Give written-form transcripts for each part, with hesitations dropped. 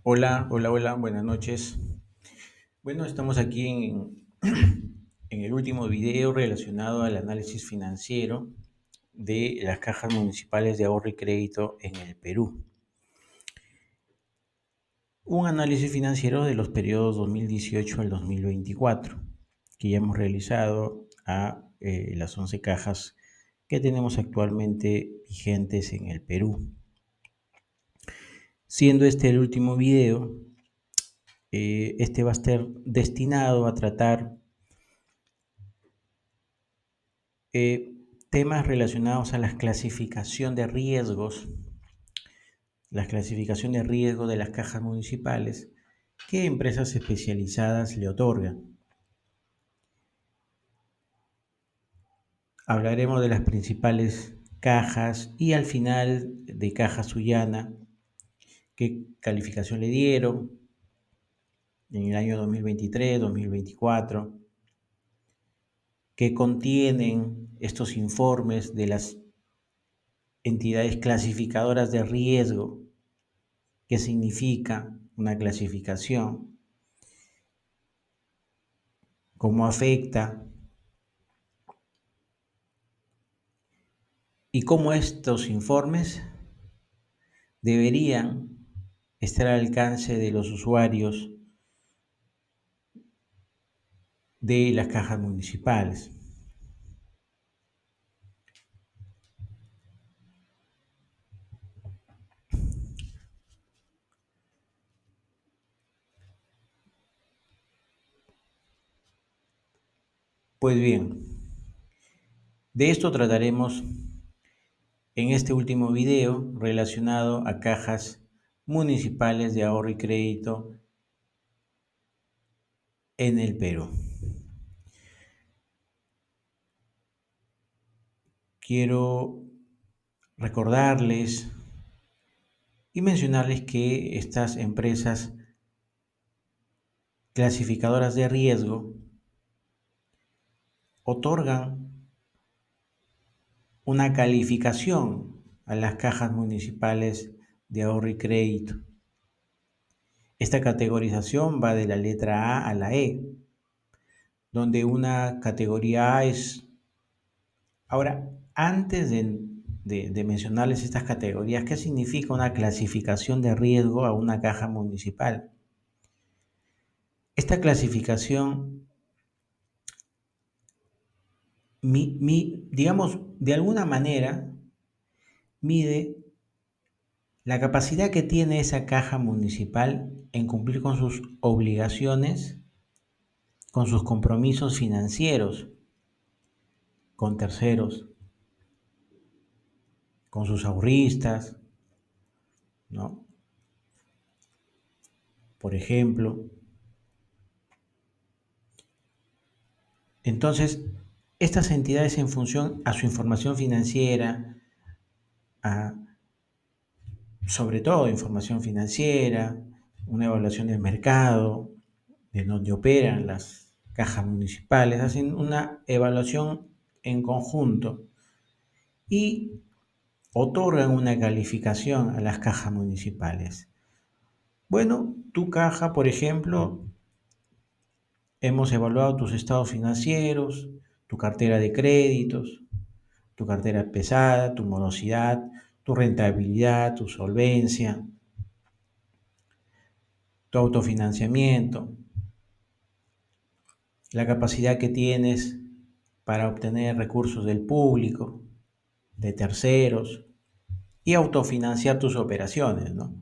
Hola, hola, hola, buenas noches. Bueno, estamos aquí en el último video relacionado al análisis financiero de las cajas municipales de ahorro y crédito en el Perú. Un análisis financiero de los periodos 2018 al 2024, que ya hemos realizado a las 11 cajas que tenemos actualmente vigentes en el Perú. Siendo este el último video, este va a estar destinado a tratar temas relacionados a la clasificación de riesgos, la clasificación de riesgo de las cajas municipales que empresas especializadas le otorgan. Hablaremos de las principales cajas y al final de Caja Sullana, qué calificación le dieron en el año 2023, 2024, qué contienen estos informes de las entidades clasificadoras de riesgo, qué significa una clasificación, cómo afecta y cómo estos informes deberían estar al alcance de los usuarios de las cajas municipales. Pues bien, de esto trataremos en este último video relacionado a cajas municipales de ahorro y crédito en el Perú. Quiero recordarles y mencionarles que estas empresas clasificadoras de riesgo otorgan una calificación a las cajas municipales de ahorro y crédito. Esta categorización va de la letra A a la E, donde una categoría A es... Ahora, antes de mencionarles estas categorías, ¿qué significa una clasificación de riesgo a una caja municipal? Esta clasificación, digamos, de alguna manera, mide la capacidad que tiene esa caja municipal en cumplir con sus obligaciones, con sus compromisos financieros, con terceros, con sus ahorristas, ¿no? Por ejemplo. Entonces, estas entidades en función a su información financiera, a, sobre todo información financiera, una evaluación del mercado, de donde operan las cajas municipales, hacen una evaluación en conjunto y otorgan una calificación a las cajas municipales. Bueno, tu caja, por ejemplo, hemos evaluado tus estados financieros, tu cartera de créditos, tu cartera pesada, tu morosidad, tu rentabilidad, tu solvencia, tu autofinanciamiento, la capacidad que tienes para obtener recursos del público, de terceros y autofinanciar tus operaciones, ¿no?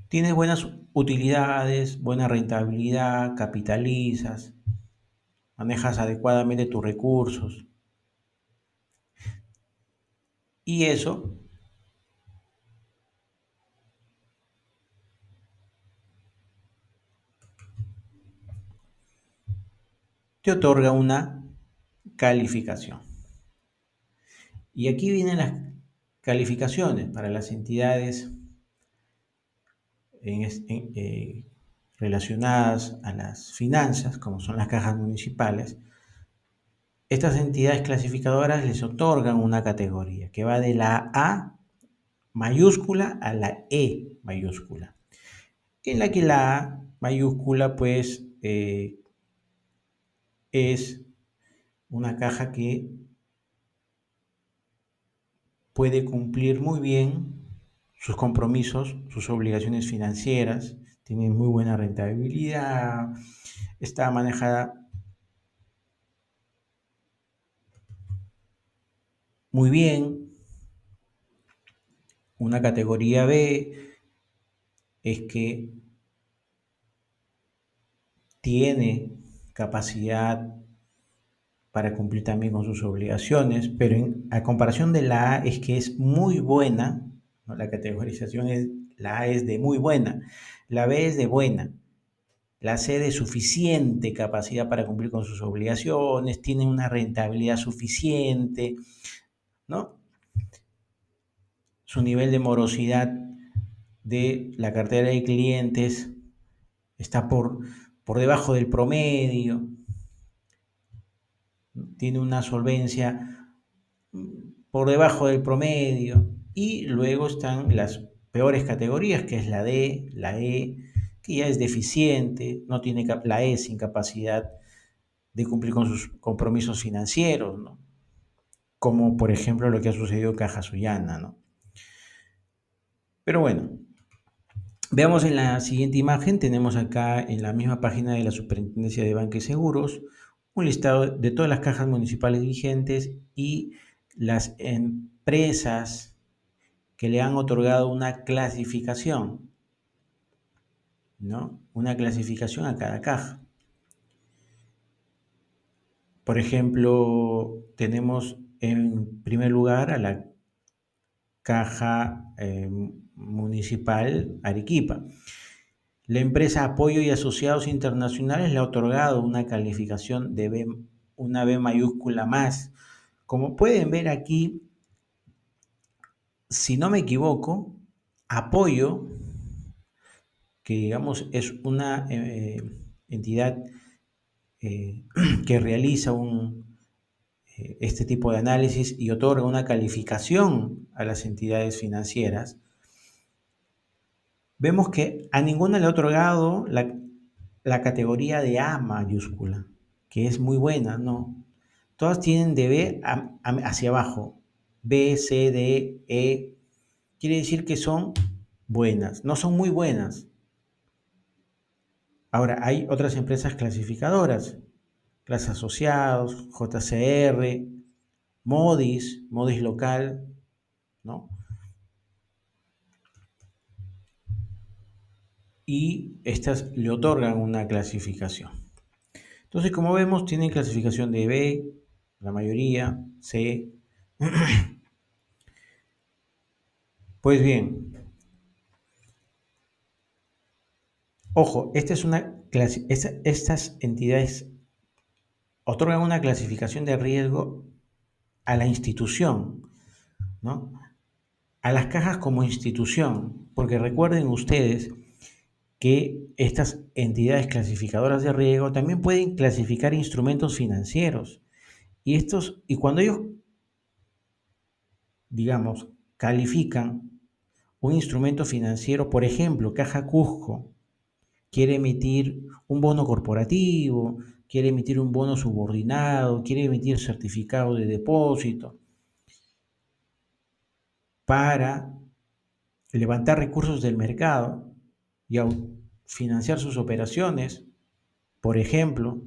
Tienes buenas utilidades, buena rentabilidad, capitalizas, manejas adecuadamente tus recursos y eso te otorga una calificación. Y aquí vienen las calificaciones para las entidades relacionadas a las finanzas, como son las cajas municipales. Estas entidades clasificadoras les otorgan una categoría que va de la A mayúscula a la E mayúscula, en la que la A mayúscula pues es una caja que puede cumplir muy bien sus compromisos, sus obligaciones financieras, tiene muy buena rentabilidad, está manejada muy bien. Una categoría B es que tiene capacidad para cumplir también con sus obligaciones, pero a comparación de la A es que es muy buena, ¿no? La categorización es, la A es de muy buena, la B es de buena, la C de suficiente capacidad para cumplir con sus obligaciones, tiene una rentabilidad suficiente, ¿no? Su nivel de morosidad de la cartera de clientes está por debajo del promedio, tiene una solvencia por debajo del promedio, y luego están las peores categorías, que es la D, la E, que ya es deficiente, no tiene la E sin capacidad de cumplir con sus compromisos financieros, ¿no? Como por ejemplo lo que ha sucedido en Caja Sullana, ¿no? Pero bueno, veamos en la siguiente imagen, tenemos acá en la misma página de la Superintendencia de Banca y Seguros un listado de todas las cajas municipales vigentes y las empresas que le han otorgado una clasificación, ¿no? Una clasificación a cada caja. Por ejemplo, tenemos en primer lugar a la Caja Municipal Arequipa. La empresa Apoyo y Asociados Internacionales le ha otorgado una calificación de B, una B mayúscula más. Como pueden ver aquí, si no me equivoco, Apoyo, que digamos es una entidad que realiza este tipo de análisis y otorga una calificación a las entidades financieras, vemos que a ninguna le ha otorgado la categoría de A mayúscula, que es muy buena, ¿no? Todas tienen de B hacia abajo, B, C, D, E, quiere decir que son buenas, no son muy buenas. Ahora, hay otras empresas clasificadoras, Clase Asociados, JCR, Modis local, ¿no? Y estas le otorgan una clasificación. Entonces, como vemos, tienen clasificación de B, la mayoría, C. Pues bien, ojo, estas entidades otorgan una clasificación de riesgo a la institución, ¿no? A las cajas como institución, porque recuerden ustedes que estas entidades clasificadoras de riesgo también pueden clasificar instrumentos financieros. Y cuando ellos, digamos, califican un instrumento financiero, por ejemplo, Caja Cusco quiere emitir un bono corporativo, quiere emitir un bono subordinado, quiere emitir certificado de depósito para levantar recursos del mercado y financiar sus operaciones, por ejemplo,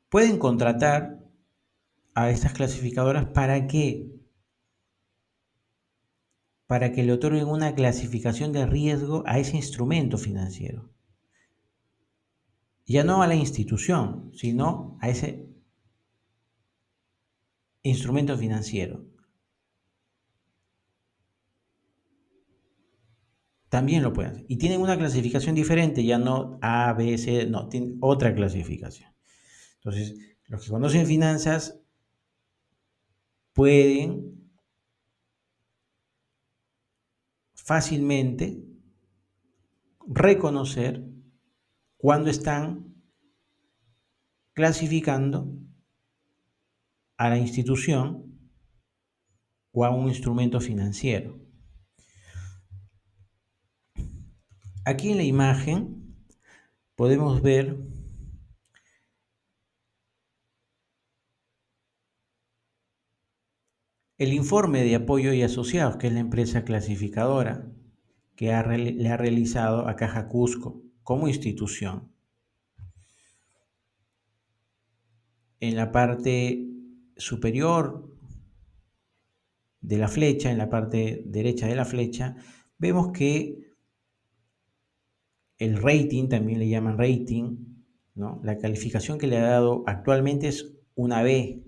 pueden contratar a estas clasificadoras para que le otorguen una clasificación de riesgo a ese instrumento financiero. Ya no a la institución, sino a ese instrumento financiero. También lo pueden hacer. Y tienen una clasificación diferente, ya no A, B, C, no, tienen otra clasificación. Entonces, los que conocen finanzas pueden fácilmente reconocer cuando están clasificando a la institución o a un instrumento financiero. Aquí en la imagen podemos ver el informe de Apoyo y Asociados, que es la empresa clasificadora que le ha realizado a Caja Cusco como institución. En la parte superior de la flecha, en la parte derecha de la flecha, vemos que el rating, también le llaman rating, ¿no? La calificación que le ha dado actualmente es una B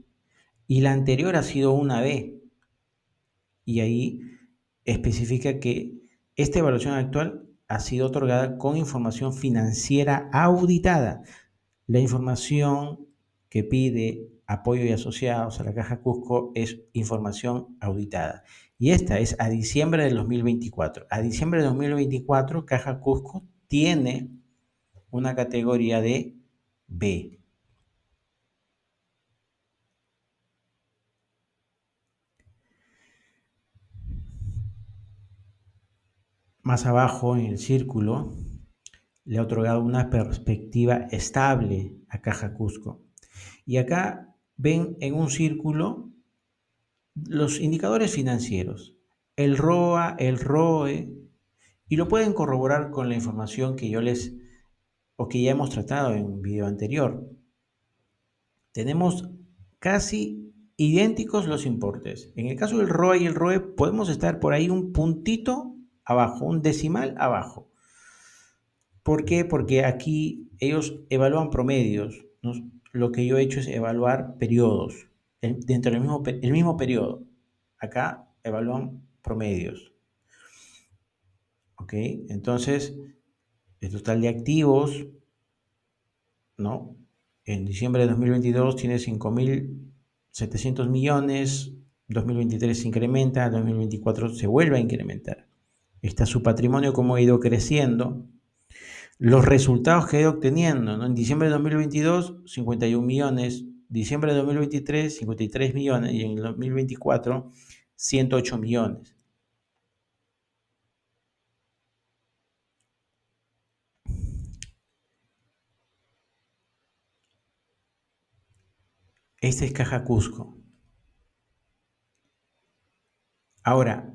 y la anterior ha sido una B. Y ahí especifica que esta evaluación actual ha sido otorgada con información financiera auditada. La información que pide Apoyo y Asociados a la Caja Cusco es información auditada. Y esta es a diciembre del 2024. A diciembre de 2024, Caja Cusco tiene una categoría de B. Más abajo en el círculo le ha otorgado una perspectiva estable a Caja Cusco. Y acá ven en un círculo los indicadores financieros, el ROA, el ROE, y lo pueden corroborar con la información que o que ya hemos tratado en un video anterior. Tenemos casi idénticos los importes. En el caso del ROA y el ROE podemos estar por ahí un puntito abajo, un decimal abajo. ¿Por qué? Porque aquí ellos evalúan promedios, ¿no? Lo que yo he hecho es evaluar periodos, dentro del mismo periodo. Acá evalúan promedios. ¿Ok? Entonces, el total de activos, ¿no? En diciembre de 2022 tiene 5.700 millones, 2023 se incrementa, 2024 se vuelve a incrementar. Está su patrimonio como ha ido creciendo. Los resultados que ha ido obteniendo, ¿no? En diciembre de 2022, 51 millones, diciembre de 2023, 53 millones y en el 2024, 108 millones. Esta es Caja Cusco. Ahora,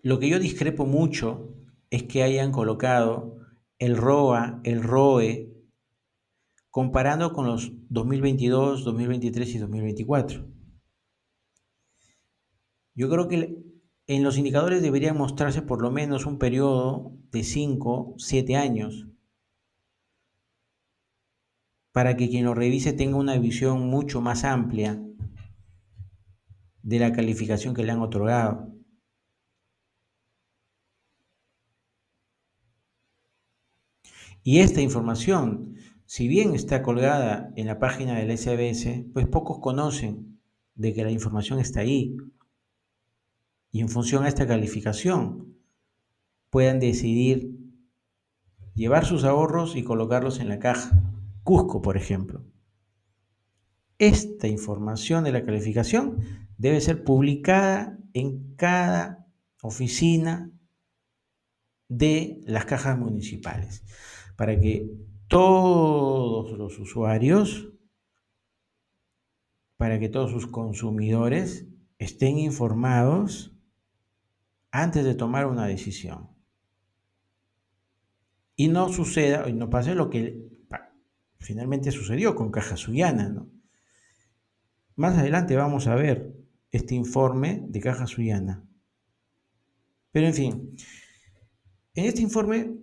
lo que yo discrepo mucho es que hayan colocado el ROA, el ROE, comparando con los 2022, 2023 y 2024. Yo creo que en los indicadores debería mostrarse por lo menos un periodo de 5, 7 años para que quien lo revise tenga una visión mucho más amplia de la calificación que le han otorgado. Y esta información, si bien está colgada en la página del SBS, pues pocos conocen de que la información está ahí. Y en función a esta calificación, puedan decidir llevar sus ahorros y colocarlos en la caja. Cusco, por ejemplo. Esta información de la calificación debe ser publicada en cada oficina de las cajas municipales para que todos los usuarios, para que todos sus consumidores estén informados antes de tomar una decisión. Y no suceda, y no pase lo que finalmente sucedió con Caja Sullana, ¿no? Más adelante vamos a ver este informe de Caja Sullana. Pero en fin, en este informe,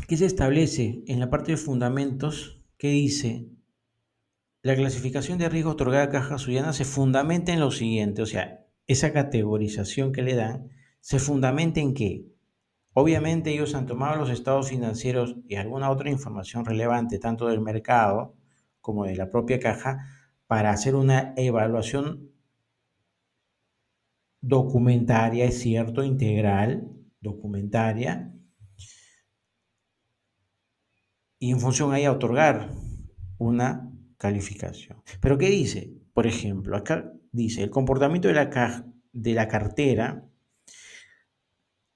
¿qué se establece en la parte de fundamentos? Que dice, la clasificación de riesgo otorgada a Caja Sullana se fundamenta en lo siguiente, o sea, esa categorización que le dan, ¿se fundamenta en qué? Obviamente ellos han tomado los estados financieros y alguna otra información relevante, tanto del mercado como de la propia caja, para hacer una evaluación documentaria, es cierto, integral, documentaria, y en función a ella otorgar una calificación. Pero ¿qué dice? Por ejemplo, acá dice, el comportamiento de la cartera,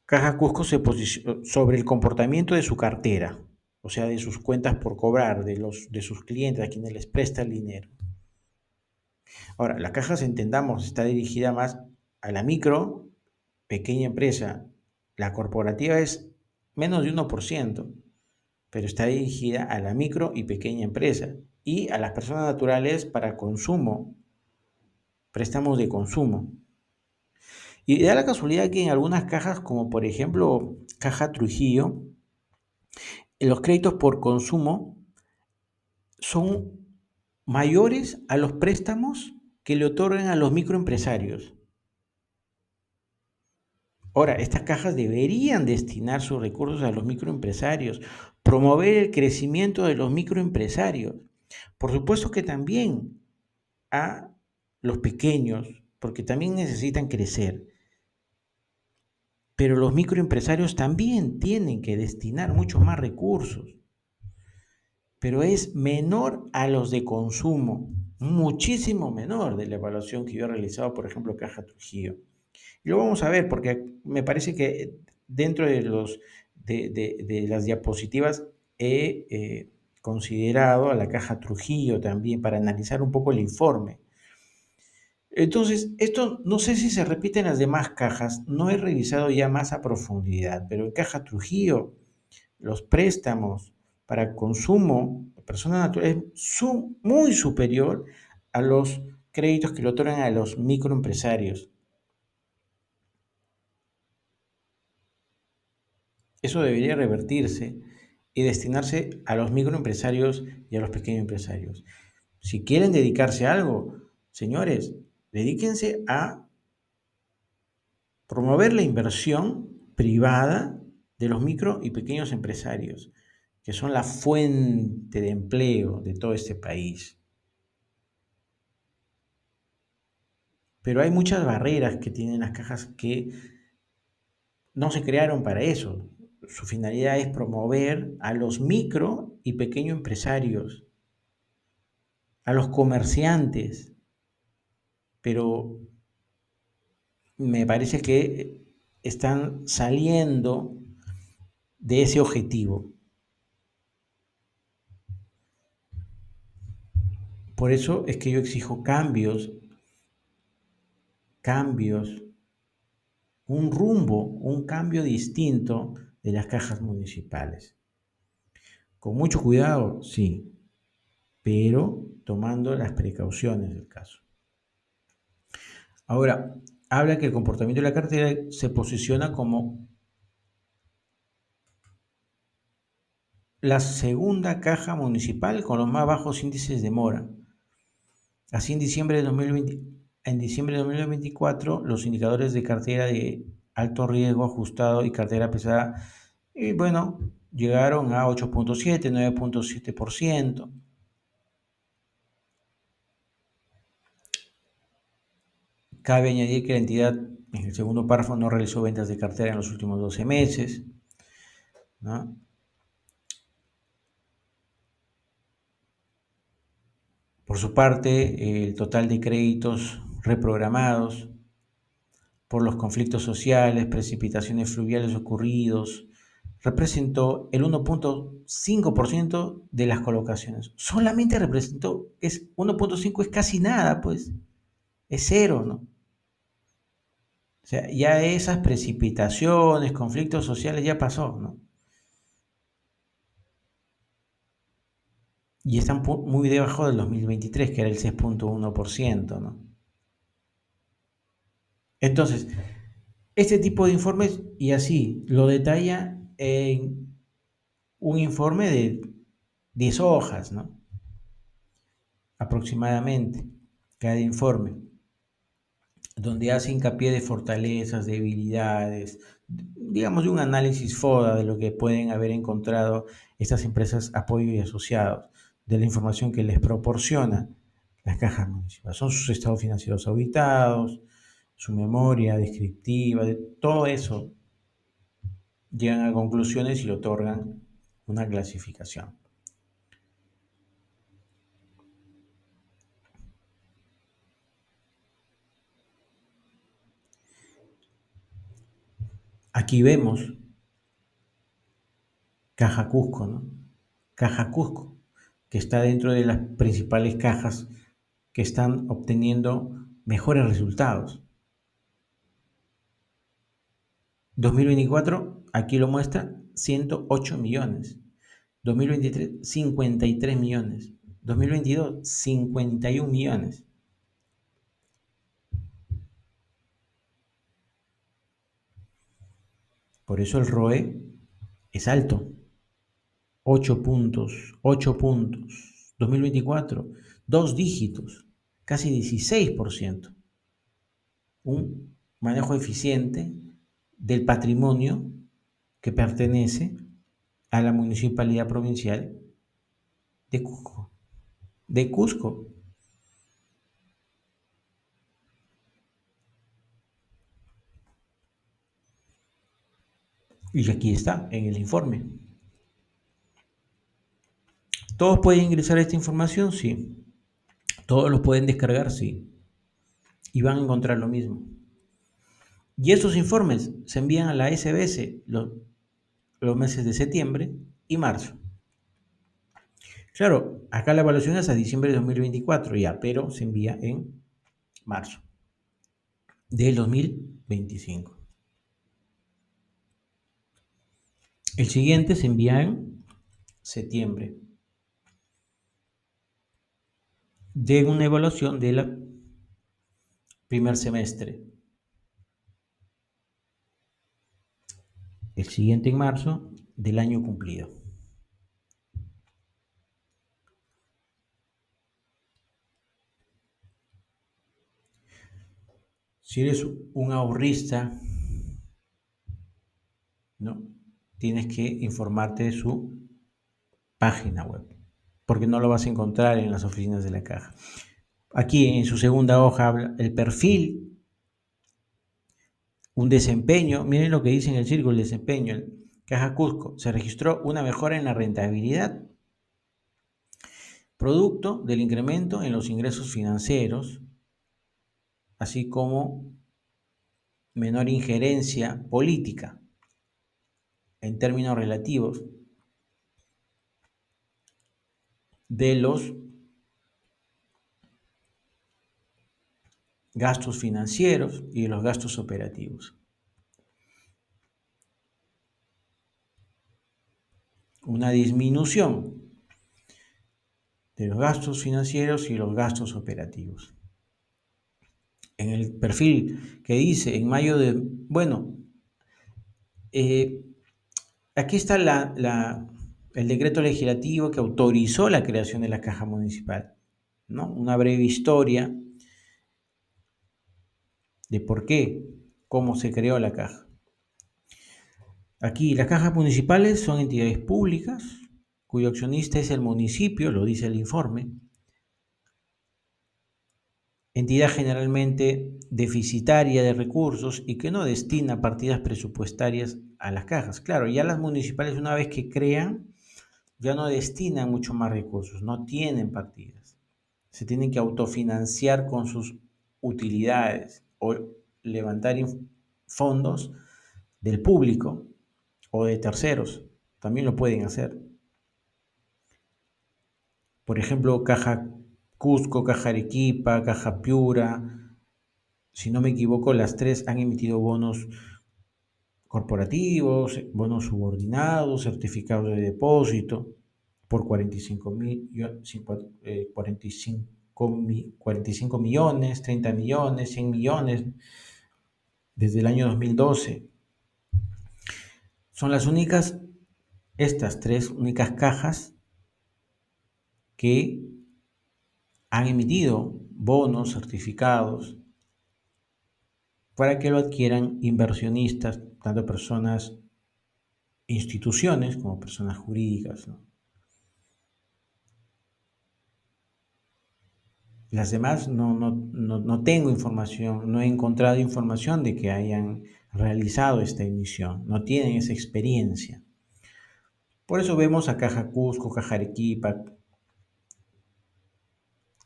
Caja Cusco se posiciona sobre el comportamiento de su cartera, o sea, de sus cuentas por cobrar, de sus clientes, a quienes les presta el dinero. Ahora, la caja, si entendamos, está dirigida más a la micro, pequeña empresa. La corporativa es menos de 1%, pero está dirigida a la micro y pequeña empresa y a las personas naturales para consumo, préstamos de consumo. Y da la casualidad que en algunas cajas, como por ejemplo Caja Trujillo, los créditos por consumo son mayores a los préstamos que le otorgan a los microempresarios. Ahora, estas cajas deberían destinar sus recursos a los microempresarios, promover el crecimiento de los microempresarios. Por supuesto que también a los pequeños, porque también necesitan crecer. Pero los microempresarios también tienen que destinar muchos más recursos. Pero es menor a los de consumo, muchísimo menor de la evaluación que yo he realizado, por ejemplo, Caja Trujillo. Y lo vamos a ver porque me parece que dentro de, de las diapositivas he considerado a la Caja Trujillo también para analizar un poco el informe. Entonces, esto no sé si se repite en las demás cajas, no he revisado ya más a profundidad, pero en Caja Trujillo, los préstamos para consumo de personas naturales son muy superior a los créditos que le otorgan a los microempresarios. Eso debería revertirse y destinarse a los microempresarios y a los pequeños empresarios. Si quieren dedicarse a algo, señores, dedíquense a promover la inversión privada de los micro y pequeños empresarios, que son la fuente de empleo de todo este país. Pero hay muchas barreras que tienen las cajas que no se crearon para eso. Su finalidad es promover a los micro y pequeños empresarios, a los comerciantes, pero me parece que están saliendo de ese objetivo. Por eso es que yo exijo cambios, un rumbo, un cambio distinto de las cajas municipales. Con mucho cuidado, sí, pero tomando las precauciones del caso. Ahora, habla que el comportamiento de la cartera se posiciona como la segunda caja municipal con los más bajos índices de mora. Así, en diciembre de 2024, los indicadores de cartera de alto riesgo ajustado y cartera pesada, bueno, llegaron a 8.7, 9.7%. Cabe añadir que la entidad, en el segundo párrafo, no realizó ventas de cartera en los últimos 12 meses, ¿no? Por su parte, el total de créditos reprogramados por los conflictos sociales, precipitaciones fluviales ocurridos, representó el 1.5% de las colocaciones. Solamente representó, es 1.5 es casi nada, pues, es cero, ¿no? O sea, ya esas precipitaciones, conflictos sociales ya pasó, ¿no? Y están muy debajo del 2023, que era el 6.1%, ¿no? Entonces, este tipo de informes, y así, lo detalla en un informe de 10 hojas, ¿no? Aproximadamente, cada informe, donde hace hincapié de fortalezas, debilidades, digamos de un análisis FODA de lo que pueden haber encontrado estas empresas apoyo y asociados, de la información que les proporciona las cajas municipales. Son sus estados financieros auditados, su memoria descriptiva, de todo eso llegan a conclusiones y le otorgan una clasificación. Aquí vemos Caja Cusco, ¿no? Caja Cusco, que está dentro de las principales cajas que están obteniendo mejores resultados. 2024, aquí lo muestra, 108 millones. 2023, 53 millones. 2022, 51 millones. Por eso el ROE es alto. 8 puntos, 8 puntos. 2024, dos dígitos, casi 16%. Un manejo eficiente del patrimonio que pertenece a la Municipalidad Provincial de Cusco. De Cusco. Y aquí está, en el informe. ¿Todos pueden ingresar a esta información? Sí. ¿Todos los pueden descargar? Sí. Y van a encontrar lo mismo. Y estos informes se envían a la SBS los meses de septiembre y marzo. Claro, acá la evaluación es a diciembre de 2024 ya, pero se envía en marzo del 2025. El siguiente se envía en septiembre de una evaluación del primer semestre. El siguiente en marzo del año cumplido. Si eres un ahorrista, ¿no? Tienes que informarte de su página web, porque no lo vas a encontrar en las oficinas de la caja. Aquí en su segunda hoja habla el perfil, un desempeño. Miren lo que dice en el círculo, el desempeño. Caja Cusco, se registró una mejora en la rentabilidad, producto del incremento en los ingresos financieros, así como menor injerencia política en términos relativos de los gastos financieros y de los gastos operativos. Una disminución de los gastos financieros y los gastos operativos. En el perfil que dice en mayo de, bueno, aquí está el decreto legislativo que autorizó la creación de la caja municipal, ¿no? Una breve historia de por qué, cómo se creó la caja. Aquí las cajas municipales son entidades públicas cuyo accionista es el municipio, lo dice el informe, entidad generalmente deficitaria de recursos y que no destina partidas presupuestarias a las cajas. Claro, ya las municipales una vez que crean, ya no destinan mucho más recursos, no tienen partidas. Se tienen que autofinanciar con sus utilidades o levantar fondos del público o de terceros. También lo pueden hacer. Por ejemplo, Caja Cusco, Caja Arequipa, Caja Piura, si no me equivoco, las tres han emitido bonos corporativos, bonos subordinados, certificados de depósito por 45 millones, 30 millones, 100 millones desde el año 2012. Son las únicas, estas tres únicas cajas que han emitido bonos, certificados, para que lo adquieran inversionistas, tanto personas, instituciones como personas jurídicas, ¿no? Las demás no tengo información, no he encontrado información de que hayan realizado esta emisión, no tienen esa experiencia. Por eso vemos a Caja Cusco, Caja Arequipa,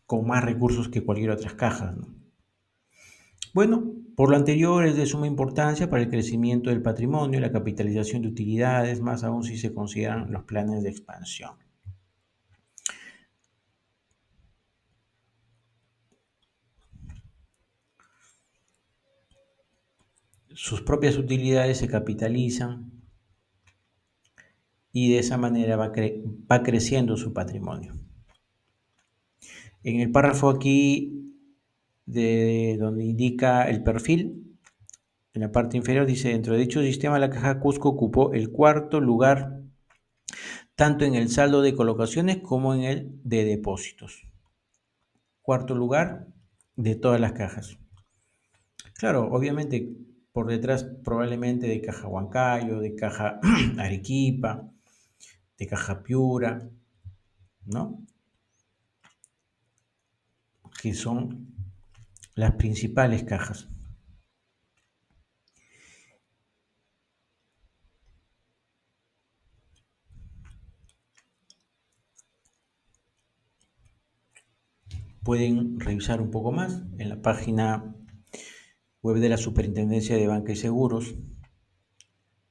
con más recursos que cualquier otra caja, ¿no? Bueno, por lo anterior es de suma importancia para el crecimiento del patrimonio, la capitalización de utilidades, más aún si se consideran los planes de expansión. Sus propias utilidades se capitalizan y de esa manera va creciendo su patrimonio. En el párrafo aquí de donde indica el perfil, en la parte inferior dice, dentro de dicho sistema la Caja Cusco ocupó el cuarto lugar tanto en el saldo de colocaciones como en el de depósitos. Cuarto lugar de todas las cajas. Claro, obviamente por detrás probablemente de Caja Huancayo, de Caja Arequipa, de Caja Piura, ¿no? Que son las principales cajas. Pueden revisar un poco más en la página web de la Superintendencia de Banca y Seguros,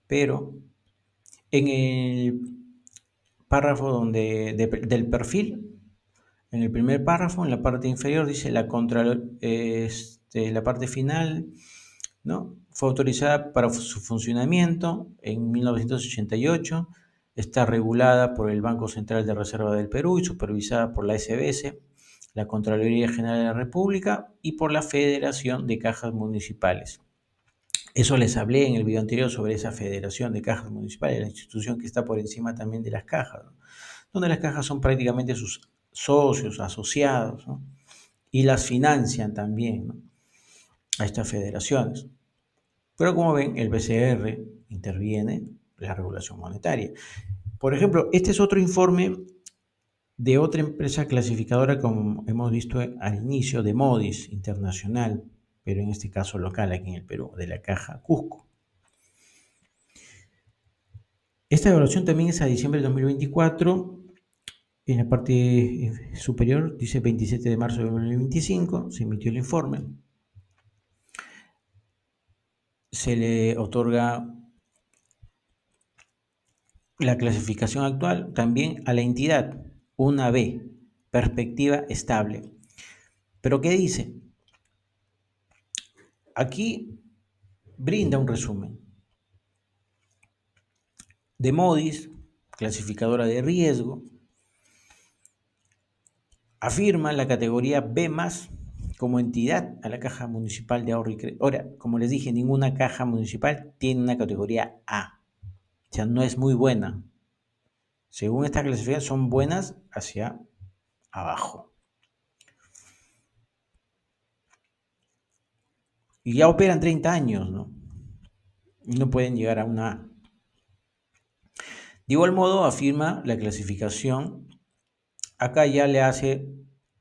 pero en el párrafo del perfil, en el primer párrafo, en la parte inferior, dice la parte final, ¿no? Fue autorizada para su funcionamiento en 1988, está regulada por el Banco Central de Reserva del Perú y supervisada por la SBS, la Contraloría General de la República y por la Federación de Cajas Municipales. Eso les hablé en el video anterior sobre esa Federación de Cajas Municipales, la institución que está por encima también de las cajas, ¿no? Donde las cajas son prácticamente sus socios, asociados, ¿no? Y las financian también, ¿no? A estas federaciones. Pero como ven, el BCR interviene en la regulación monetaria. Por ejemplo, este es otro informe de otra empresa clasificadora, como hemos visto al inicio, de Modis Internacional, pero en este caso local aquí en el Perú, de la Caja Cusco. Esta evaluación también es a diciembre de 2024. En la parte superior dice 27 de marzo de 2025, se emitió el informe. Se le otorga la clasificación actual también a la entidad, una B, perspectiva estable. ¿Pero qué dice? Aquí brinda un resumen. De Modis, clasificadora de riesgo, afirma la categoría B+, como entidad a la Caja Municipal de Ahorro y Crédito. Ahora, como les dije, ninguna caja municipal tiene una categoría A. O sea, no es muy buena. Según esta clasificación, son buenas hacia abajo. Y ya operan 30 años, ¿no? Y no pueden llegar a una A. De igual modo, afirma la clasificación. Acá ya le hace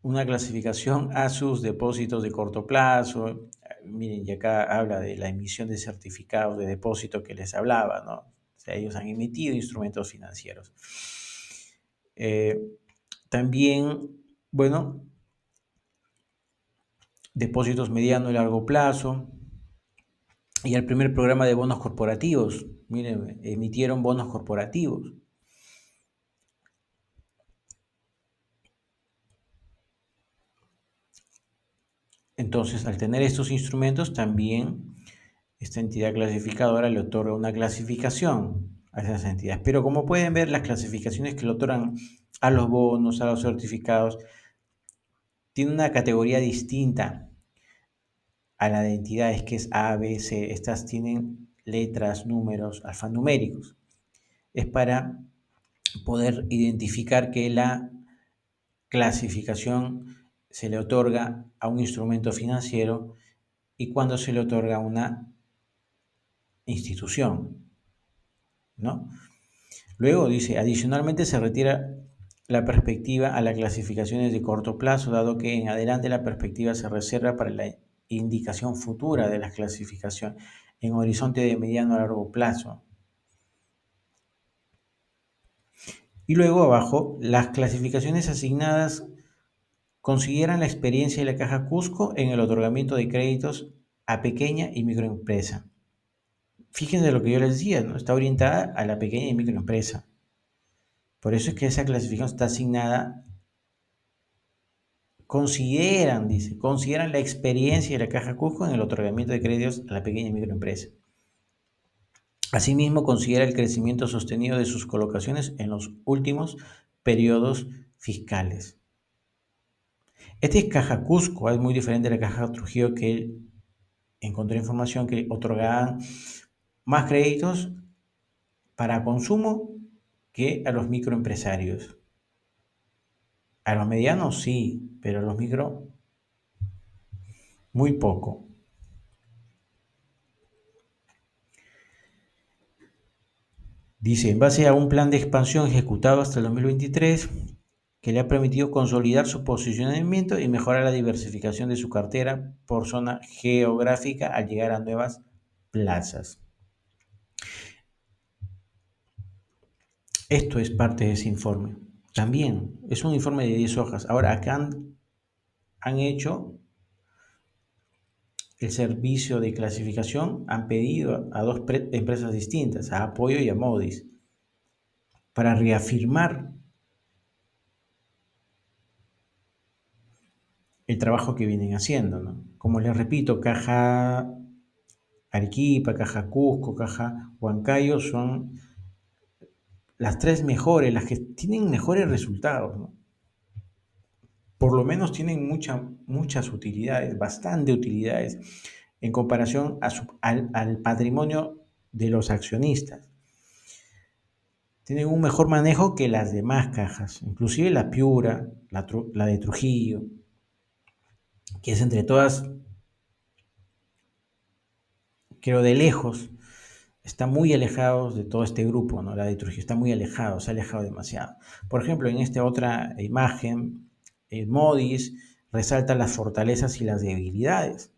una clasificación a sus depósitos de corto plazo. Miren, y acá habla de la emisión de certificados de depósito que les hablaba, ¿no? O sea, ellos han emitido instrumentos financieros. También, bueno, depósitos mediano y largo plazo. Y el primer programa de bonos corporativos. Miren, emitieron bonos corporativos. Entonces, al tener estos instrumentos, también esta entidad clasificadora le otorga una clasificación a esas entidades. Pero como pueden ver, las clasificaciones que le otorgan a los bonos, a los certificados, tienen una categoría distinta a la de entidades que es A, B, C. Estas tienen letras, números, alfanuméricos. Es para poder identificar que la clasificación se le otorga a un instrumento financiero y cuando se le otorga a una institución, ¿no? Luego dice, adicionalmente se retira la perspectiva a las clasificaciones de corto plazo, dado que en adelante la perspectiva se reserva para la indicación futura de la clasificación en horizonte de mediano a largo plazo. Y luego abajo, las clasificaciones asignadas consideran la experiencia de la Caja Cusco en el otorgamiento de créditos a pequeña y microempresa. Fíjense lo que yo les decía, ¿no? Está orientada a la pequeña y microempresa. Por eso es que esa clasificación está asignada, consideran la experiencia de la Caja Cusco en el otorgamiento de créditos a la pequeña y microempresa. Asimismo, considera el crecimiento sostenido de sus colocaciones en los últimos periodos fiscales. Este es Caja Cusco, es muy diferente de la Caja Trujillo, que encontré información que otorgaban más créditos para consumo que a los microempresarios. A los medianos sí, pero a los micro muy poco. Dice, en base a un plan de expansión ejecutado hasta el 2023, que le ha permitido consolidar su posicionamiento y mejorar la diversificación de su cartera por zona geográfica al llegar a nuevas plazas. Esto es parte de ese informe. También es un informe de 10 hojas. Ahora, acá han hecho el servicio de clasificación, han pedido a dos empresas distintas, a Apoyo y a Modis, para reafirmar el trabajo que vienen haciendo, ¿no? Como les repito, Caja Arequipa, Caja Cusco, Caja Huancayo son las tres mejores, las que tienen mejores resultados, ¿no? Por lo menos tienen muchas utilidades, bastante utilidades, en comparación al patrimonio de los accionistas. Tienen un mejor manejo que las demás cajas, inclusive la Piura, la de Trujillo, que es entre todas, creo de lejos, está muy alejado de todo este grupo, ¿no? La de Trujillo está muy alejado, se ha alejado demasiado. Por ejemplo, en esta otra imagen, Modis resalta las fortalezas y las debilidades.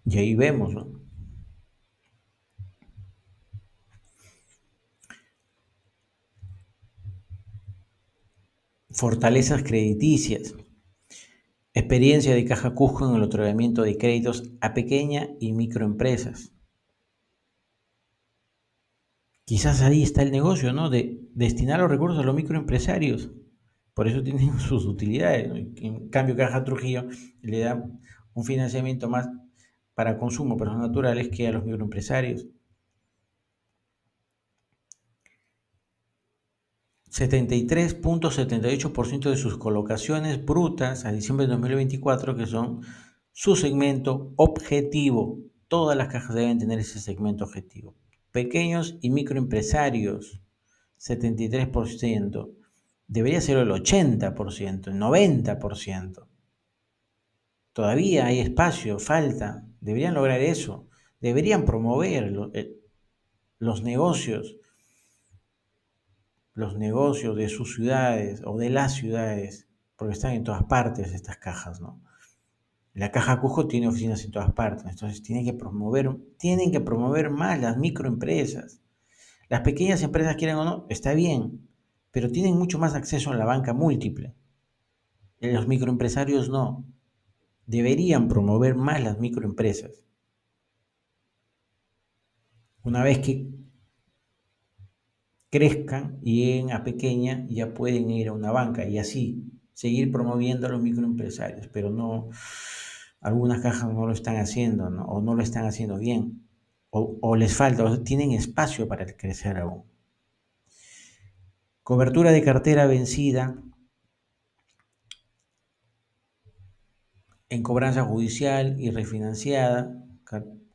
Y ahí vemos, ¿no? Fortalezas crediticias. Experiencia de Caja Cusco en el otorgamiento de créditos a pequeña y microempresas. Quizás ahí está el negocio, ¿no? De destinar los recursos a los microempresarios. Por eso tienen sus utilidades, ¿no? En cambio, Caja Trujillo le da un financiamiento más para consumo, personas naturales, que a los microempresarios. 73.78% de sus colocaciones brutas a diciembre de 2024, que son su segmento objetivo. Todas las cajas deben tener ese segmento objetivo. Pequeños y microempresarios, 73%. Debería ser el 80%, el 90%. Todavía hay espacio, falta. Deberían lograr eso. Deberían promover los negocios de sus ciudades o de las ciudades, porque están en todas partes estas cajas, ¿no? La Caja Cujo tiene oficinas en todas partes, entonces tienen que promover más las microempresas. Las pequeñas empresas, quieran o no, está bien, pero tienen mucho más acceso a la banca múltiple. Los microempresarios no. Deberían promover más las microempresas. Una vez que crezcan y lleguen a pequeña, ya pueden ir a una banca y así seguir promoviendo a los microempresarios, pero no, algunas cajas no lo están haciendo, ¿no? O no lo están haciendo bien, o les falta, o tienen espacio para crecer aún. Cobertura de cartera vencida en cobranza judicial y refinanciada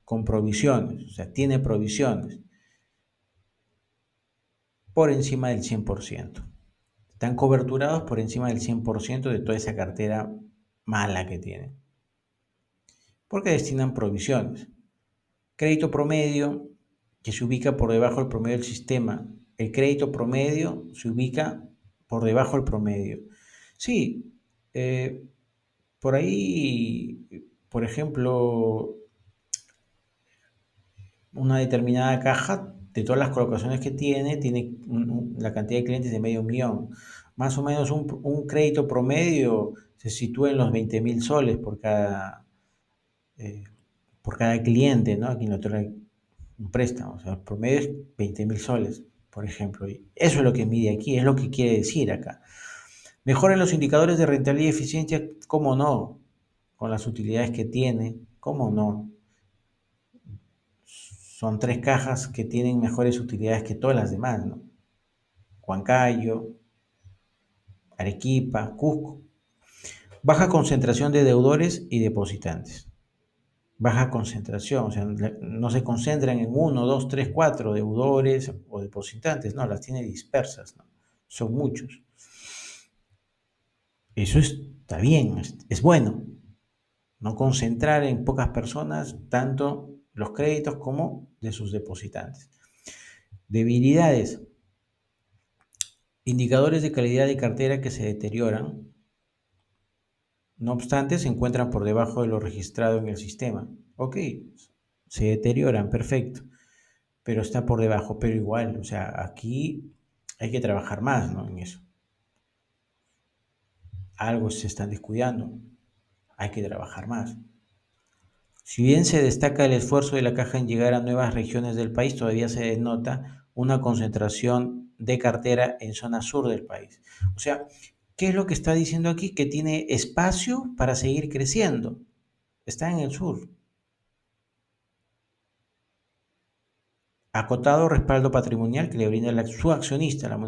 con provisiones, o sea, tiene provisiones por encima del 100%. Están coberturados por encima del 100% de toda esa cartera mala que tienen, porque destinan provisiones. Crédito promedio, que se ubica por debajo del promedio del sistema. El crédito promedio se ubica por debajo del promedio. Sí, por ahí, por ejemplo, una determinada caja, de todas las colocaciones que tiene la cantidad de clientes de 500.000. Más o menos un crédito promedio se sitúa en los 20.000 soles eh, por cada cliente, ¿no? A quien le otorga un préstamo. O sea, el promedio es 20.000 soles, por ejemplo. Y eso es lo que mide aquí, es lo que quiere decir acá. Mejoran los indicadores de rentabilidad y eficiencia, ¿cómo no? Con las utilidades que tiene, ¿cómo no? Son tres cajas que tienen mejores utilidades que todas las demás, ¿no? Huancayo, Arequipa, Cusco. Baja concentración de deudores y depositantes. Baja concentración, o sea, no se concentran en uno, dos, tres, cuatro deudores o depositantes, no, las tiene dispersas, ¿no? Son muchos. Eso está bien, es bueno, no concentrar en pocas personas tanto los créditos como de sus depositantes. Debilidades, indicadores de calidad de cartera que se deterioran, no obstante se encuentran por debajo de lo registrado en el sistema. Ok, se deterioran, perfecto, pero está por debajo, pero igual, o sea, aquí hay que trabajar más, ¿no? En eso. Algo se están descuidando, hay que trabajar más. Si bien se destaca el esfuerzo de la Caja en llegar a nuevas regiones del país, todavía se denota una concentración de cartera en zona sur del país. O sea, ¿qué es lo que está diciendo aquí? Que tiene espacio para seguir creciendo. Está en el sur. Acotado respaldo patrimonial que le brinda su accionista,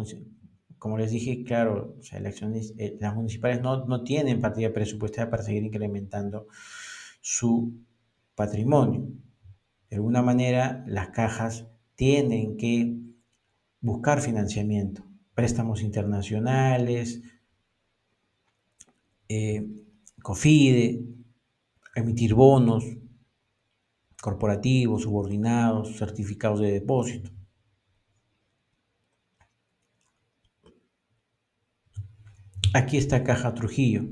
como les dije, claro, o sea, las municipales no tienen partida presupuestaria para seguir incrementando su patrimonio. De alguna manera, las cajas tienen que buscar financiamiento, préstamos internacionales, eh, COFIDE, emitir bonos corporativos, subordinados, certificados de depósito. Aquí está Caja Trujillo.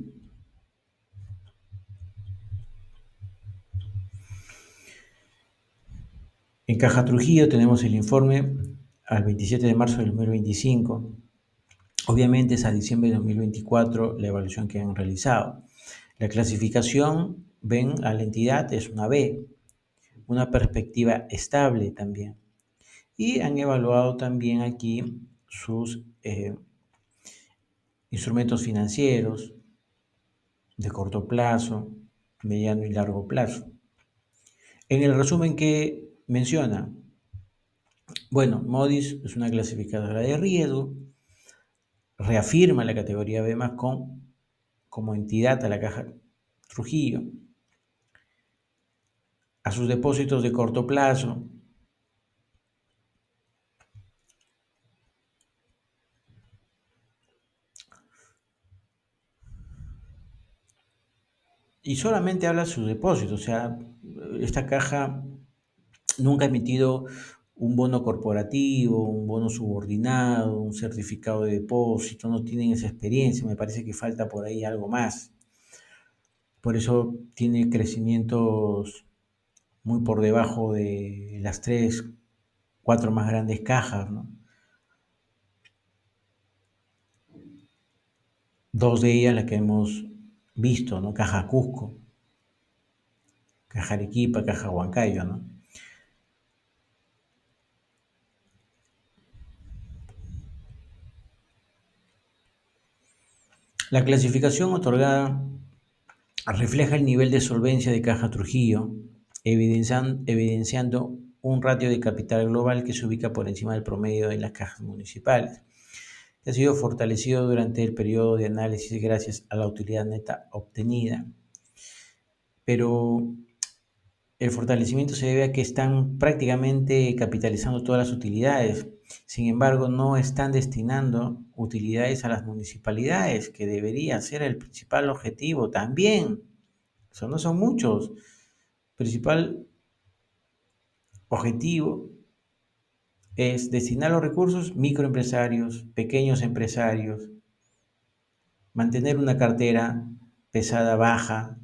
En Caja Trujillo tenemos el informe al 27 de marzo del 2025. Obviamente es a diciembre de 2024 la evaluación que han realizado. La clasificación, ven a la entidad, es una B, una perspectiva estable también. Y han evaluado también aquí sus instrumentos financieros de corto plazo, mediano y largo plazo. En el resumen que menciona, bueno, Modis es una clasificadora de riesgo, reafirma la categoría B más como entidad a la Caja Trujillo, a sus depósitos de corto plazo, y solamente habla de sus depósitos, o sea, esta caja nunca ha emitido un bono corporativo, un bono subordinado, un certificado de depósito, no tienen esa experiencia, me parece que falta por ahí algo más. Por eso tiene crecimientos muy por debajo de las tres, cuatro más grandes cajas, ¿no? Dos de ellas las que hemos visto, ¿no? Caja Cusco, Caja Arequipa, Caja Huancayo, ¿no? La clasificación otorgada refleja el nivel de solvencia de Caja Trujillo, evidenciando un ratio de capital global que se ubica por encima del promedio de las cajas municipales, que ha sido fortalecido durante el periodo de análisis gracias a la utilidad neta obtenida. Pero el fortalecimiento se debe a que están prácticamente capitalizando todas las utilidades. Sin embargo, no están destinando utilidades a las municipalidades, que debería ser el principal objetivo también. Eso no son muchos. Principal objetivo es destinar los recursos microempresarios, pequeños empresarios, mantener una cartera pesada baja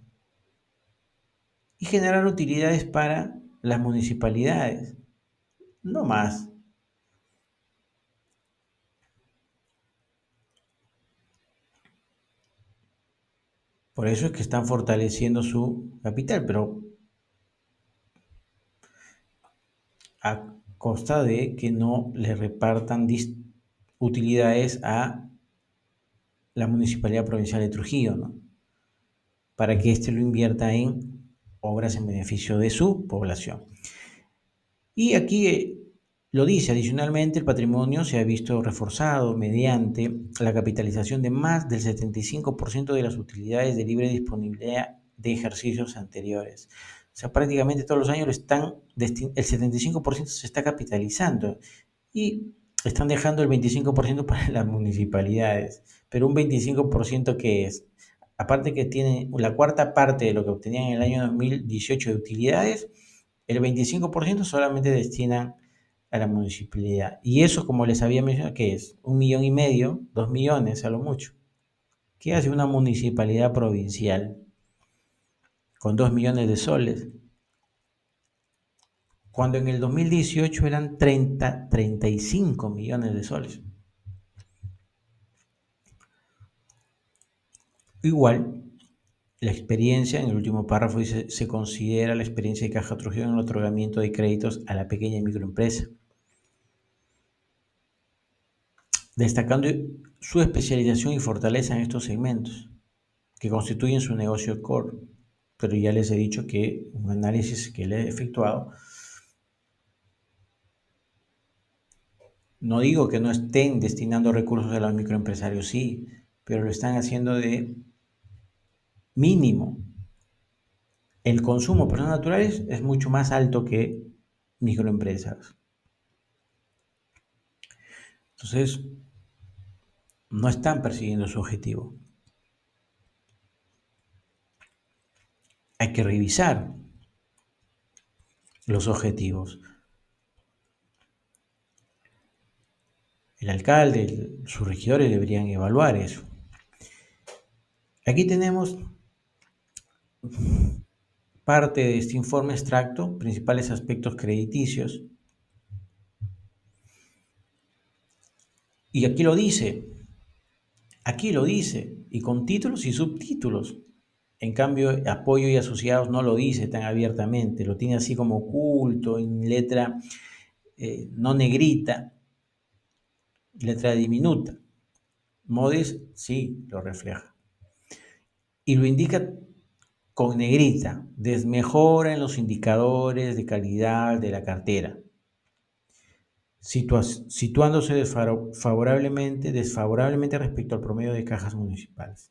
y generar utilidades para las municipalidades, no más. Por eso es que están fortaleciendo su capital, pero a costa de que no le repartan utilidades a la Municipalidad Provincial de Trujillo, ¿no? Para que éste lo invierta en obras en beneficio de su población. Y aquí lo dice, adicionalmente el patrimonio se ha visto reforzado mediante la capitalización de más del 75% de las utilidades de libre disponibilidad de ejercicios anteriores. O sea, prácticamente todos los años el 75% se está capitalizando y están dejando el 25% para las municipalidades. Pero un 25% que es, aparte que tienen la cuarta parte de lo que obtenían en el año 2018 de utilidades, el 25% solamente destinan a la municipalidad. Y eso, como les había mencionado, ¿qué es? 1,5 millones, 2 millones a lo mucho. ¿Qué hace una municipalidad provincial con 2 millones de soles? Cuando en el 2018 eran 35 millones de soles. Igual, la experiencia, en el último párrafo dice, se considera la experiencia de Caja Trujillo en el otorgamiento de créditos a la pequeña y microempresa, destacando su especialización y fortaleza en estos segmentos, que constituyen su negocio core. Pero ya les he dicho que un análisis que le he efectuado, no digo que no estén destinando recursos a los microempresarios, sí, pero lo están haciendo de mínimo. El consumo de personas naturales es mucho más alto que microempresas. Entonces, no están persiguiendo su objetivo. Hay que revisar los objetivos. El alcalde, sus regidores deberían evaluar eso. Aquí tenemos parte de este informe extracto, principales aspectos crediticios. Y aquí lo dice, y con títulos y subtítulos. En cambio, apoyo y asociados no lo dice tan abiertamente, lo tiene así como oculto, en letra no negrita, letra diminuta. Modis sí lo refleja. Y lo indica con negrita, desmejora en los indicadores de calidad de la cartera, situándose desfavorablemente respecto al promedio de cajas municipales.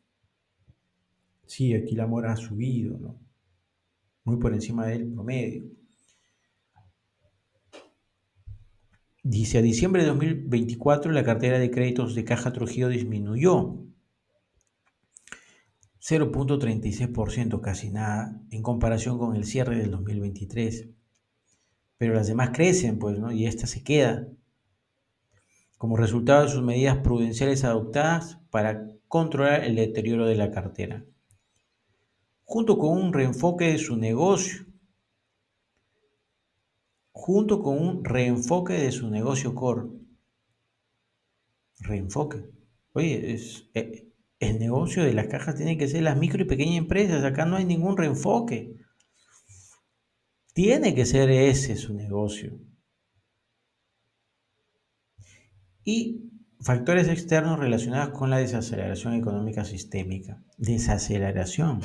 Sí, aquí la mora ha subido, ¿no? Muy por encima del promedio. Dice, a diciembre de 2024 la cartera de créditos de Caja Trujillo disminuyó 0,36%, casi nada, en comparación con el cierre del 2023. Pero las demás crecen, pues, ¿no? Y esta se queda como resultado de sus medidas prudenciales adoptadas para controlar el deterioro de la cartera, junto con un reenfoque de su negocio, core. Reenfoque. Oye, el negocio de las cajas tiene que ser las micro y pequeñas empresas. Acá no hay ningún reenfoque. Tiene que ser ese su negocio. Y factores externos relacionados con la desaceleración económica sistémica. Desaceleración.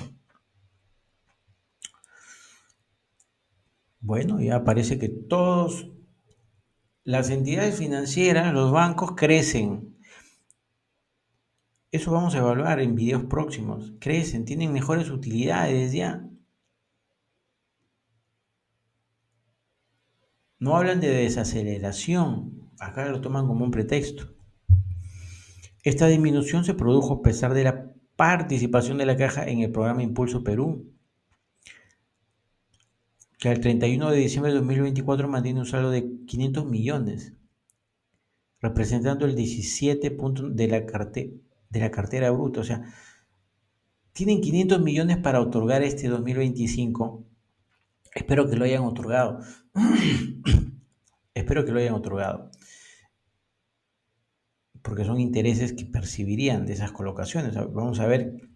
Bueno, ya parece que todas las entidades financieras, los bancos crecen. Eso vamos a evaluar en videos próximos. Crecen, tienen mejores utilidades ya. No hablan de desaceleración. Acá lo toman como un pretexto. Esta disminución se produjo a pesar de la participación de la caja en el programa Impulso Perú, que al 31 de diciembre de 2024 mantiene un saldo de 500 millones, representando el 17% de la cartera bruta. O sea, tienen 500 millones para otorgar este 2025. Espero que lo hayan otorgado. Espero que lo hayan otorgado. Porque son intereses que percibirían de esas colocaciones. Vamos a ver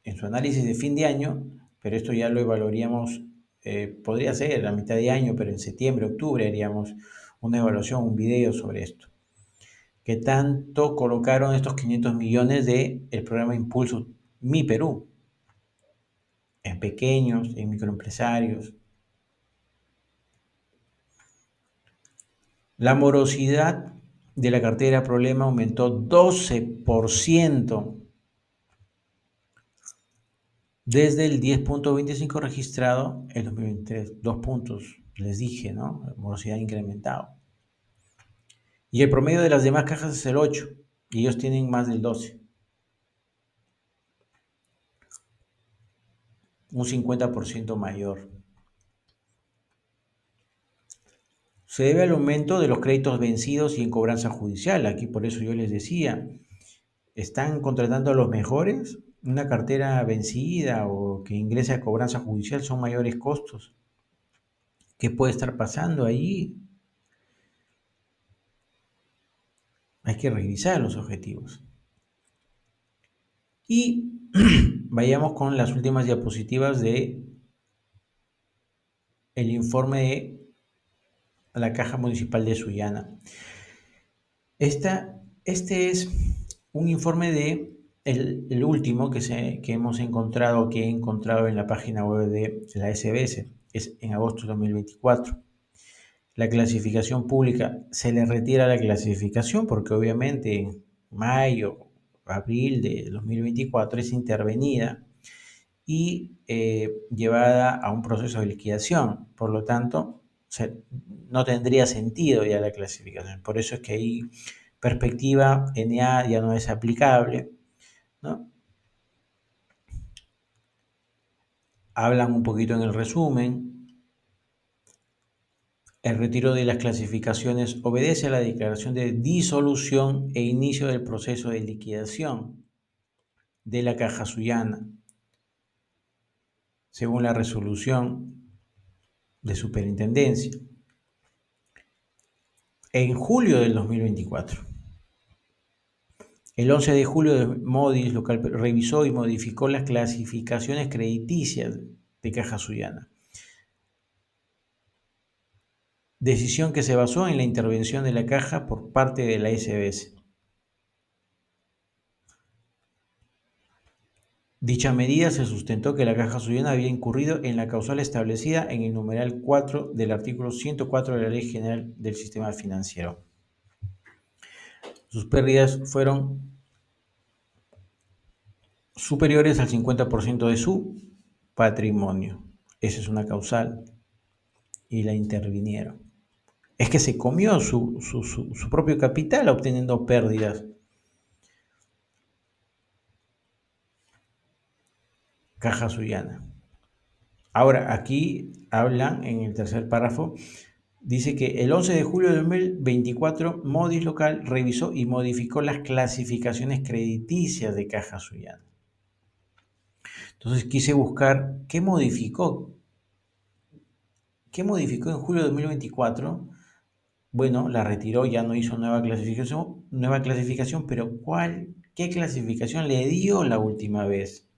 en su análisis de fin de año, pero esto ya lo evaluaríamos, podría ser a mitad de año, pero en septiembre, octubre haríamos una evaluación, un video sobre esto. ¿Qué tanto colocaron estos 500 millones del programa Impulso Mi Perú? En pequeños, en microempresarios. La morosidad de la cartera problema aumentó 12% desde el 10.25 registrado en 2023. 2 puntos, les dije, ¿no? La morosidad incrementado. Y el promedio de las demás cajas es el 8, y ellos tienen más del 12. Un 50% mayor. Se debe al aumento de los créditos vencidos y en cobranza judicial. Aquí por eso yo les decía, ¿están contratando a los mejores? Una cartera vencida o que ingrese a cobranza judicial son mayores costos. ¿Qué puede estar pasando ahí? Hay que revisar los objetivos. Y vayamos con las últimas diapositivas de el informe de la Caja Municipal de Sullana. Este es un informe de el último que hemos encontrado, que he encontrado en la página web de la SBS, es en agosto de 2024. La clasificación pública, se le retira la clasificación porque obviamente en mayo, abril de 2024 es intervenida y llevada a un proceso de liquidación. Por lo tanto, no tendría sentido ya la clasificación. Por eso es que ahí perspectiva NA ya no es aplicable, ¿no? Hablan un poquito en el resumen. El retiro de las clasificaciones obedece a la declaración de disolución e inicio del proceso de liquidación de la Caja Sullana, según la resolución de superintendencia, en julio del 2024. El 11 de julio, Moody's local revisó y modificó las clasificaciones crediticias de Caja Sullana. Decisión que se basó en la intervención de la Caja por parte de la SBS. Dicha medida se sustentó que la Caja Sullana había incurrido en la causal establecida en el numeral 4 del artículo 104 de la Ley General del Sistema Financiero. Sus pérdidas fueron superiores al 50% de su patrimonio. Esa es una causal y la intervinieron. Es que se comió su propio capital obteniendo pérdidas. Caja Sullana. Ahora, aquí hablan en el tercer párrafo, dice que el 11 de julio de 2024, Moody's local revisó y modificó las clasificaciones crediticias de Caja Sullana. Entonces quise buscar qué modificó. ¿Qué modificó en julio de 2024? Bueno, la retiró, ya no hizo nueva clasificación, pero ¿qué clasificación le dio la última vez?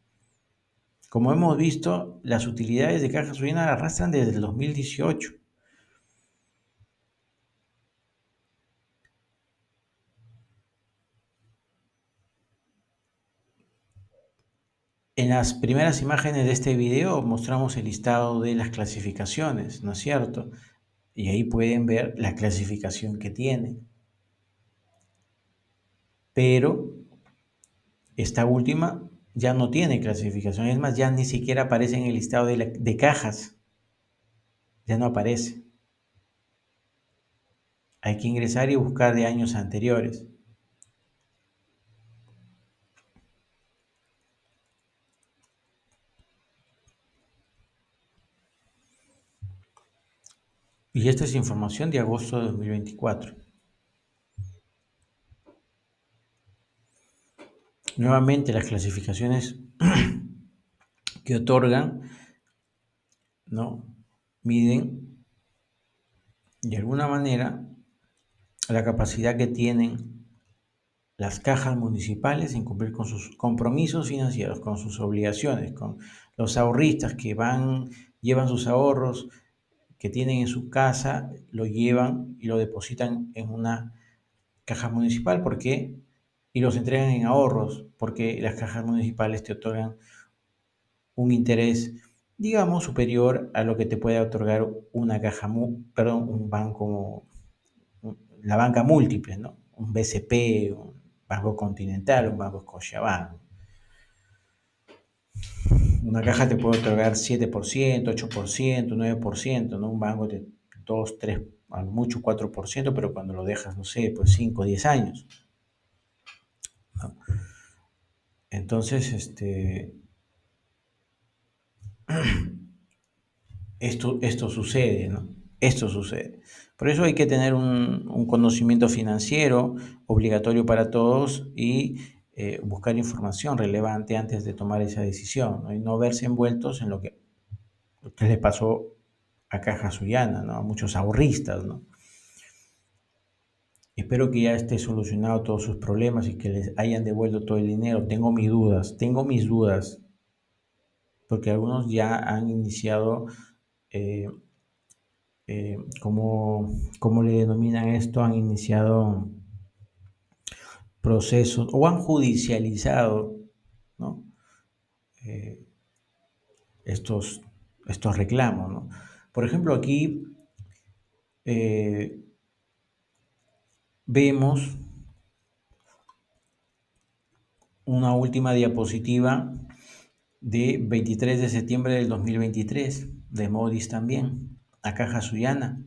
Como hemos visto, las utilidades de Caja Sullana arrastran desde el 2018. En las primeras imágenes de este video mostramos el listado de las clasificaciones, ¿no es cierto? Y ahí pueden ver la clasificación que tiene. Pero esta última ya no tiene clasificación, es más, ya ni siquiera aparece en el listado de cajas, ya no aparece. Hay que ingresar y buscar de años anteriores. Y esta es información de agosto de 2024. Nuevamente las clasificaciones que otorgan, ¿no?, miden de alguna manera la capacidad que tienen las cajas municipales en cumplir con sus compromisos financieros, con sus obligaciones, con los ahorristas que llevan sus ahorros que tienen en su casa, lo llevan y lo depositan en una caja municipal y los entregan en ahorros, porque las cajas municipales te otorgan un interés, digamos, superior a lo que te puede otorgar una perdón, un banco, la banca múltiple, ¿no? Un BCP, un Banco Continental, un Banco Scotiabank. Una caja te puede otorgar 7%, 8%, 9%, ¿no? Un banco de 2, 3, a lo mucho 4%, pero cuando lo dejas, no sé, pues 5, 10 años, ¿no? Entonces, esto sucede, ¿no? Esto sucede. Por eso hay que tener un conocimiento financiero obligatorio para todos y buscar información relevante antes de tomar esa decisión, ¿no? Y no verse envueltos en lo que le pasó a Caja Sullana, ¿no? A muchos ahorristas, ¿no? Espero que ya esté solucionado todos sus problemas y que les hayan devuelto todo el dinero. Tengo mis dudas, porque algunos ya han iniciado eh, ¿cómo le denominan esto? Han iniciado procesos o han judicializado, ¿no? Eh, estos, estos reclamos, ¿no? Por ejemplo, aquí eh, vemos una última diapositiva de 23 de septiembre del 2023, de Modis también, a Caja Sullana.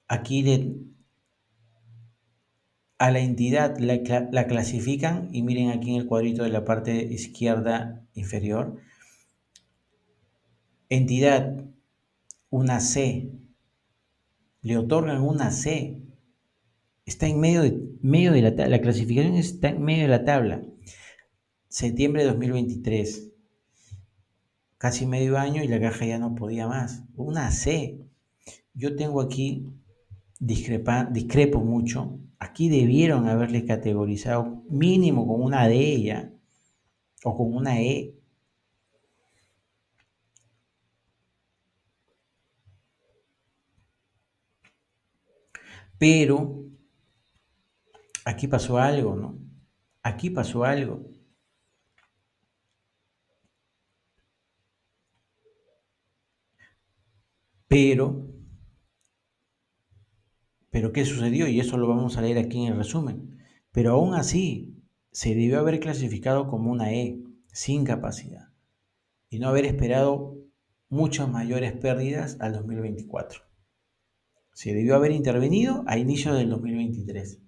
Aquí a la entidad la clasifican y miren aquí en el cuadrito de la parte izquierda inferior, entidad, una C, le otorgan una C, está en medio de la tabla, la clasificación está en medio de la tabla, septiembre de 2023, casi medio año y la caja ya no podía más, una C. Yo tengo aquí, discrepo mucho, aquí debieron haberle categorizado mínimo con una D ya, o con una E. Pero aquí pasó algo, ¿no? Aquí pasó algo. Pero, ¿qué sucedió? Y eso lo vamos a leer aquí en el resumen. Pero aún así, se debió haber clasificado como una E, sin capacidad, y no haber esperado muchas mayores pérdidas al 2024. Se debió haber intervenido a inicio del 2023.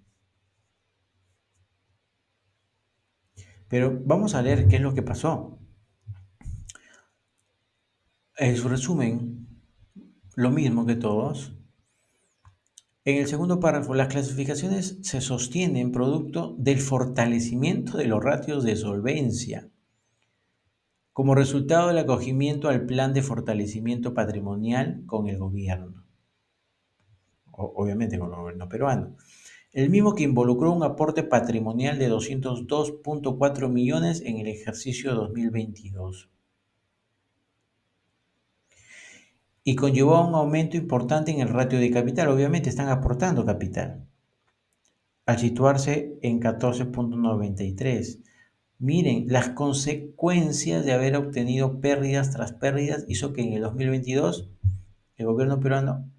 Pero vamos a leer qué es lo que pasó. En su resumen, lo mismo que todos. En el segundo párrafo, las clasificaciones se sostienen producto del fortalecimiento de los ratios de solvencia como resultado del acogimiento al plan de fortalecimiento patrimonial con el gobierno, obviamente con el gobierno peruano, el mismo que involucró un aporte patrimonial de 202.4 millones en el ejercicio 2022 y conllevó a un aumento importante en el ratio de capital. Obviamente están aportando capital al situarse en 14.93. Miren, las consecuencias de haber obtenido pérdidas tras pérdidas hizo que en el 2022 el gobierno peruano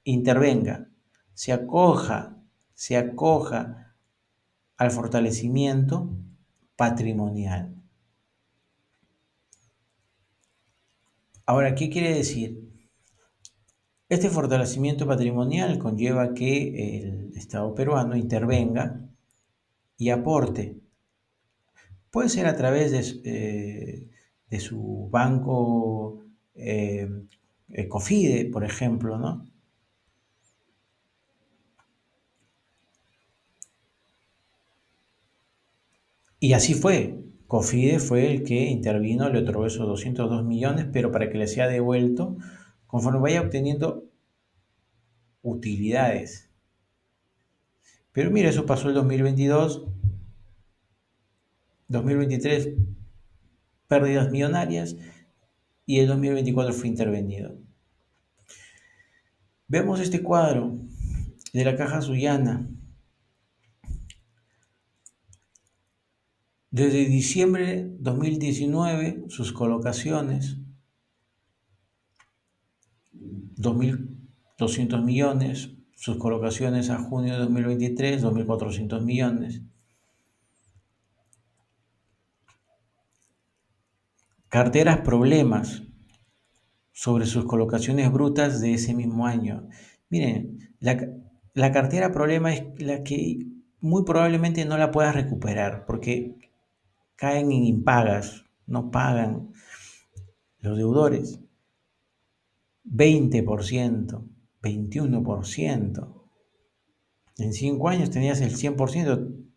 intervenga, se acoja, se acoja al fortalecimiento patrimonial. Ahora, ¿qué quiere decir? Este fortalecimiento patrimonial conlleva que el Estado peruano intervenga y aporte. Puede ser a través de su banco COFIDE, por ejemplo, ¿no? Y así fue. COFIDE fue el que intervino, le otorgó esos 202 millones, pero para que le sea devuelto conforme vaya obteniendo utilidades. Pero mira, eso pasó el 2022, 2023, pérdidas millonarias, y el 2024 fue intervenido. Vemos este cuadro de la Caja Sullana. Desde diciembre 2019, sus colocaciones, 2.200 millones, sus colocaciones a junio de 2023, 2.400 millones. Carteras problemas sobre sus colocaciones brutas de ese mismo año. Miren, la cartera problema es la que muy probablemente no la puedas recuperar porque caen en impagas, no pagan los deudores. 20%, 21%. En 5 años tenías el 100%.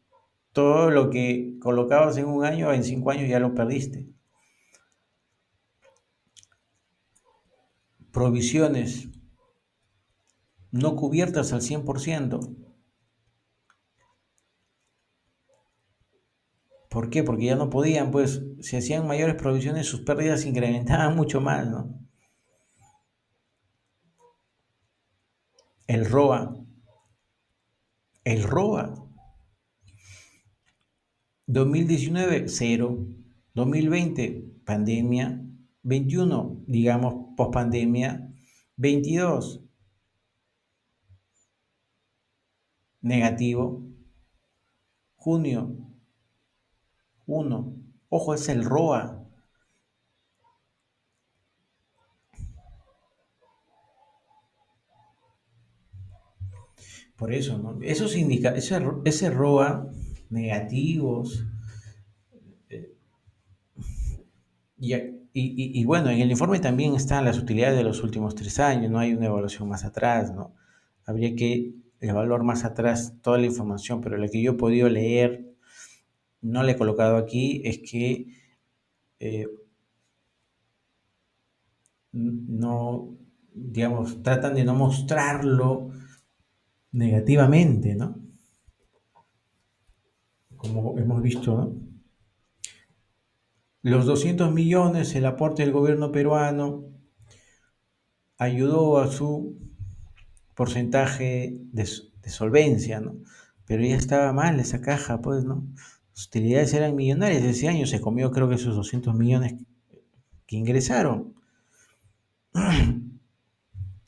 Todo lo que colocabas en un año, en 5 años ya lo perdiste. Provisiones no cubiertas al 100%. ¿Por qué? Porque ya no podían, pues, si hacían mayores provisiones, sus pérdidas se incrementaban mucho más, ¿no? El ROA, el ROA, 2019, cero, 2020, pandemia, 21, digamos, pospandemia, 22, negativo, junio, 1, ojo, es el ROA. Por eso, ¿no? Eso indica, ese ROA negativos, y bueno, en el informe también están las utilidades de los últimos 3 años, no hay una evaluación más atrás, ¿no? Habría que evaluar más atrás toda la información, pero lo que yo he podido leer, no le he colocado aquí, es que eh, no, digamos, tratan de no mostrarlo negativamente, ¿no? Como hemos visto, ¿no? Los 200 millones, el aporte del gobierno peruano, ayudó a su porcentaje de solvencia, ¿no? Pero ya estaba mal esa caja, pues, ¿no? Sus utilidades eran millonarias. Ese año se comió, creo que esos 200 millones que ingresaron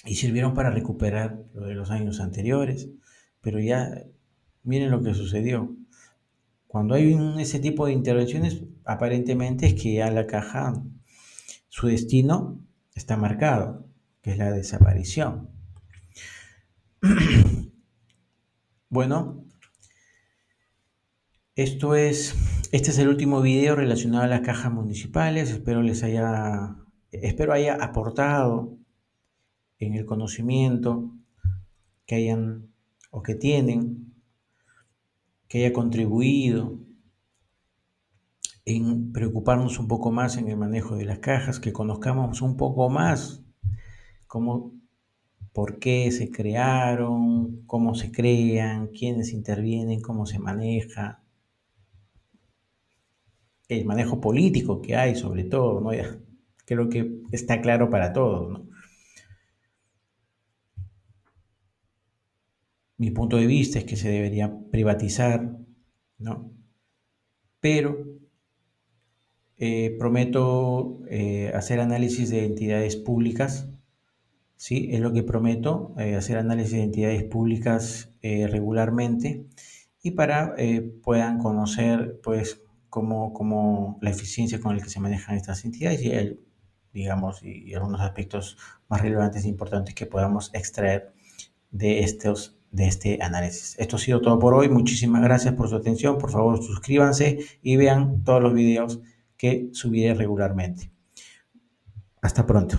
y sirvieron para recuperar lo de los años anteriores. Pero ya, miren lo que sucedió. Cuando hay ese tipo de intervenciones, aparentemente es que ya la caja, su destino está marcado, que es la desaparición. Bueno, este es el último video relacionado a las cajas municipales. Espero haya aportado en el conocimiento que hayan o que tienen, que haya contribuido en preocuparnos un poco más en el manejo de las cajas, que conozcamos un poco más cómo, por qué se crearon, cómo se crean, quiénes intervienen, cómo se maneja, el manejo político que hay sobre todo, ¿no? Ya, creo que está claro para todos, ¿no? Mi punto de vista es que se debería privatizar, ¿no? Pero prometo hacer análisis de entidades públicas, ¿sí? Es lo que prometo, hacer análisis de entidades públicas regularmente y para puedan conocer, pues, cómo la eficiencia con la que se manejan estas entidades digamos, y algunos aspectos más relevantes e importantes que podamos extraer de este análisis. Esto ha sido todo por hoy. Muchísimas gracias por su atención. Por favor, suscríbanse y vean todos los videos que subiré regularmente. Hasta pronto.